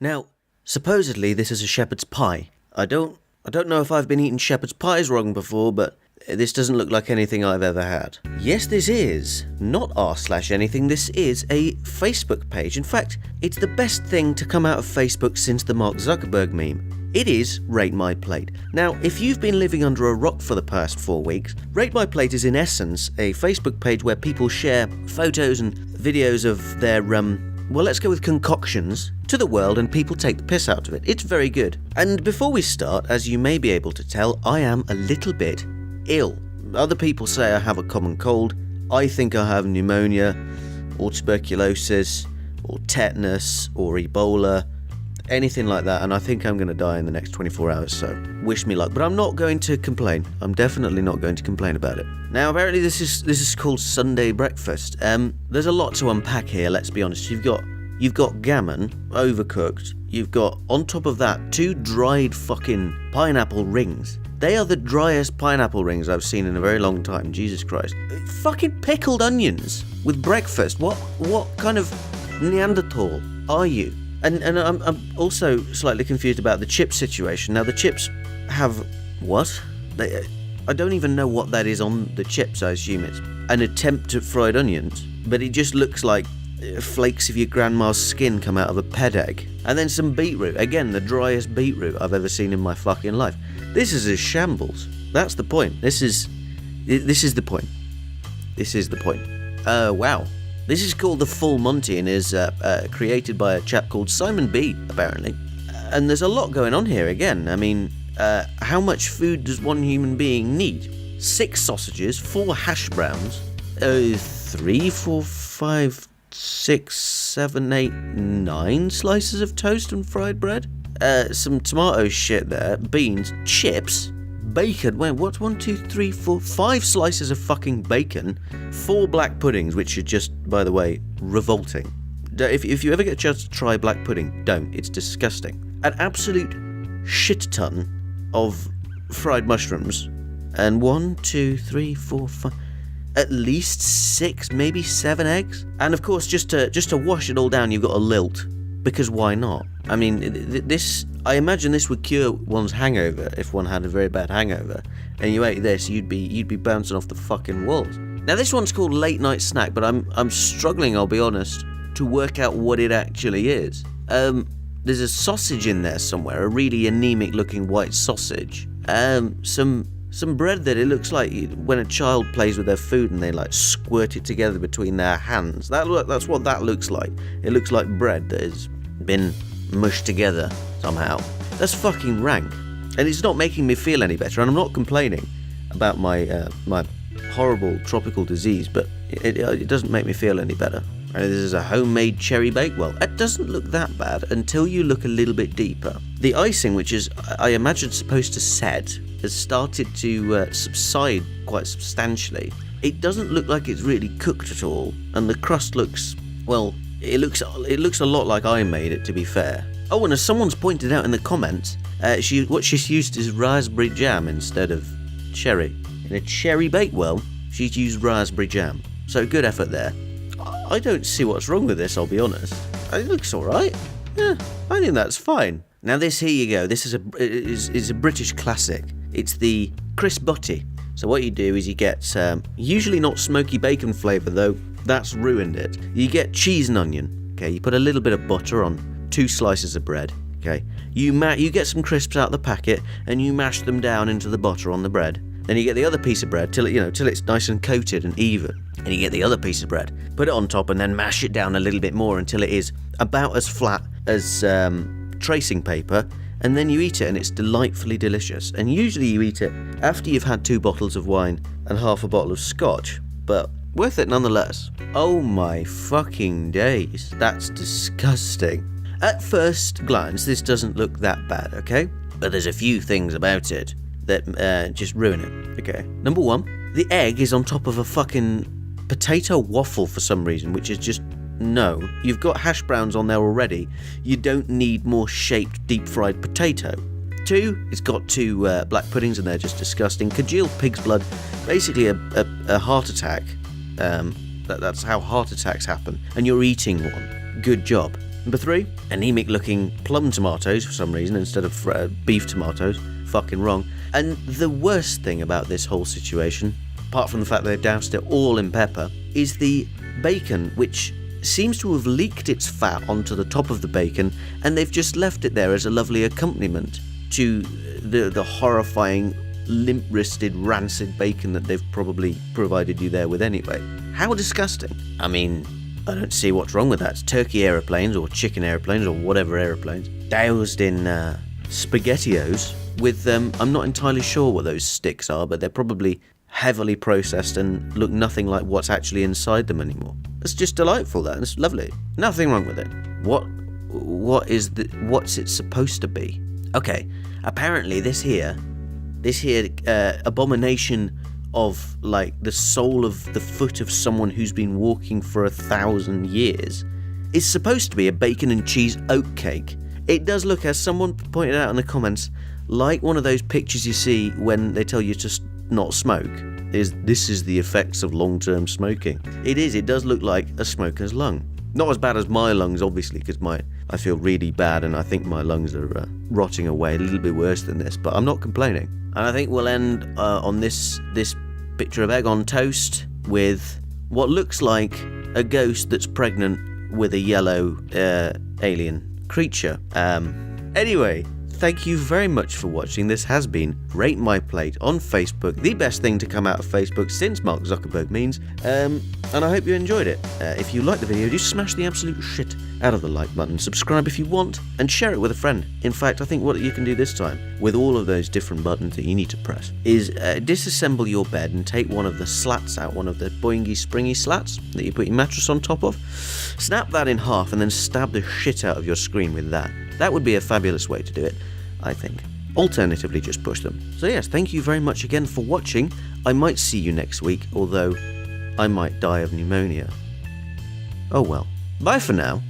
Now, supposedly this is a shepherd's pie. I don't know if I've been eating shepherd's pies wrong before, but this doesn't look like anything I've ever had. Yes, this is not r/anything. This is a Facebook page. In fact, it's the best thing to come out of Facebook since the Mark Zuckerberg meme. It is Rate My Plate. Now, if you've been living under a rock for the past 4 weeks, Rate My Plate is in essence a Facebook page where people share photos and videos of their, well, let's go with concoctions to the world, and people take the piss out of it. It's very good. And before we start, as you may be able to tell, I am a little bit ill. Other people say I have a common cold. I think I have pneumonia, or tuberculosis, or tetanus, or Ebola, anything like that, and I think I'm going to die in the next 24 hours, so wish me luck. But I'm not going to complain. I'm definitely not going to complain about it. Now, apparently this is called Sunday breakfast. There's a lot to unpack here, let's be honest. You've got gammon, overcooked. You've got, on top of that, 2 dried fucking pineapple rings. They are the driest pineapple rings I've seen in a very long time, Jesus Christ. Fucking pickled onions with breakfast. What kind of Neanderthal are you? And I'm also slightly confused about the chip situation. Now, the chips have what? I don't even know what that is on the chips. I assume it's an attempt at fried onions, but it just looks like flakes of your grandma's skin come out of a ped egg. And then some beetroot. Again, the driest beetroot I've ever seen in my fucking life. This is a shambles. That's the point. This is the point. This is the point. Wow. This is called the Full Monty and is created by a chap called Simon B, apparently. And there's a lot going on here again. I mean, how much food does one human being need? 6 sausages, 4 hash browns, 3, 4, 5, 6, 7, 8, 9 slices of toast and fried bread. Some tomato shit there, beans, chips, bacon. Wait, what's 1, 2, 3, 4, 5 slices of fucking bacon, 4 black puddings, which are just, by the way, revolting. If you ever get a chance to try black pudding, don't. It's disgusting. An absolute shit ton of fried mushrooms, and 1, 2, 3, 4, 5, at least 6, maybe 7 eggs. And of course, just to wash it all down, you've got a lilt. Because why not? I mean, I imagine this would cure one's hangover if one had a very bad hangover, and you ate this, you'd be bouncing off the fucking walls. Now, this one's called Late Night Snack, but I'm struggling, I'll be honest, to work out what it actually is. There's a sausage in there somewhere, a really anemic-looking white sausage. Some bread that it looks like when a child plays with their food and they like squirt it together between their hands. That's what that looks like. It looks like bread that has been mushed together somehow. That's fucking rank, and it's not making me feel any better. And I'm not complaining about my my horrible tropical disease, but it doesn't make me feel any better. And this is a homemade cherry bakewell. It doesn't look that bad until you look a little bit deeper. The icing, which is, I imagine, supposed to set, has started to subside quite substantially. It doesn't look like it's really cooked at all, and the crust looks, well, it looks a lot like I made it, to be fair. Oh, and as someone's pointed out in the comments, what she's used is raspberry jam instead of cherry. In a cherry bakewell, she's used raspberry jam. So good effort there. I don't see what's wrong with this, I'll be honest. It looks alright. Yeah, I think that's fine. Now this, here you go, this is a British classic. It's the crisp Butty. So what you do is you get, usually not smoky bacon flavour though, that's ruined it. You get cheese and onion, okay, you put a little bit of butter on 2 slices of bread, okay. You get some crisps out of the packet and you mash them down into the butter on the bread. Then you get the other piece of bread till it's nice and coated and even. And you get the other piece of bread, put it on top and then mash it down a little bit more until it is about as flat as tracing paper, and then you eat it and it's delightfully delicious. And usually you eat it after you've had 2 bottles of wine and half a bottle of scotch, but worth it nonetheless. Oh my fucking days, that's disgusting. At first glance, this doesn't look that bad, okay? But there's a few things about it that just ruin it, okay? Number 1, the egg is on top of a fucking potato waffle for some reason, which is just, no. You've got hash browns on there already. You don't need more shaped deep fried potato. 2, it's got 2 black puddings and they're just disgusting. Congealed pig's blood, basically a heart attack. That's how heart attacks happen. And you're eating one. Good job. Number 3, anemic-looking plum tomatoes for some reason instead of beef tomatoes. Fucking wrong. And the worst thing about this whole situation, apart from the fact they've doused it all in pepper, is the bacon, which seems to have leaked its fat onto the top of the bacon, and they've just left it there as a lovely accompaniment to the horrifying, limp-wristed, rancid bacon that they've probably provided you there with anyway. How disgusting. I mean, I don't see what's wrong with that. It's turkey aeroplanes or chicken aeroplanes or whatever aeroplanes, doused in SpaghettiOs with, I'm not entirely sure what those sticks are, but they're probably heavily processed and look nothing like what's actually inside them anymore. It's just delightful, that. It's lovely. Nothing wrong with it. What's it supposed to be? Okay, apparently this here abomination of, like, the sole of the foot of someone who's been walking for 1,000 years is supposed to be a bacon and cheese oatcake. It does look, as someone pointed out in the comments, like one of those pictures you see when they tell you to not smoke. This is the effects of long-term smoking. It does look like a smoker's lung. Not as bad as my lungs, obviously, because I feel really bad and I think my lungs are rotting away a little bit worse than this, but I'm not complaining. And I think we'll end on this picture of egg on toast with what looks like a ghost that's pregnant with a yellow alien creature. Anyway, thank you very much for watching. This has been Rate My Plate on Facebook, the best thing to come out of Facebook since Mark Zuckerberg means, and I hope you enjoyed it. If you liked the video, do smash the absolute shit out of the like button, subscribe if you want, and share it with a friend. In fact, I think what you can do this time, with all of those different buttons that you need to press, is disassemble your bed and take one of the slats out, one of the boingy springy slats that you put your mattress on top of, snap that in half and then stab the shit out of your screen with that. That would be a fabulous way to do it, I think. Alternatively, just push them. So yes, thank you very much again for watching. I might see you next week, although I might die of pneumonia. Oh well. Bye for now.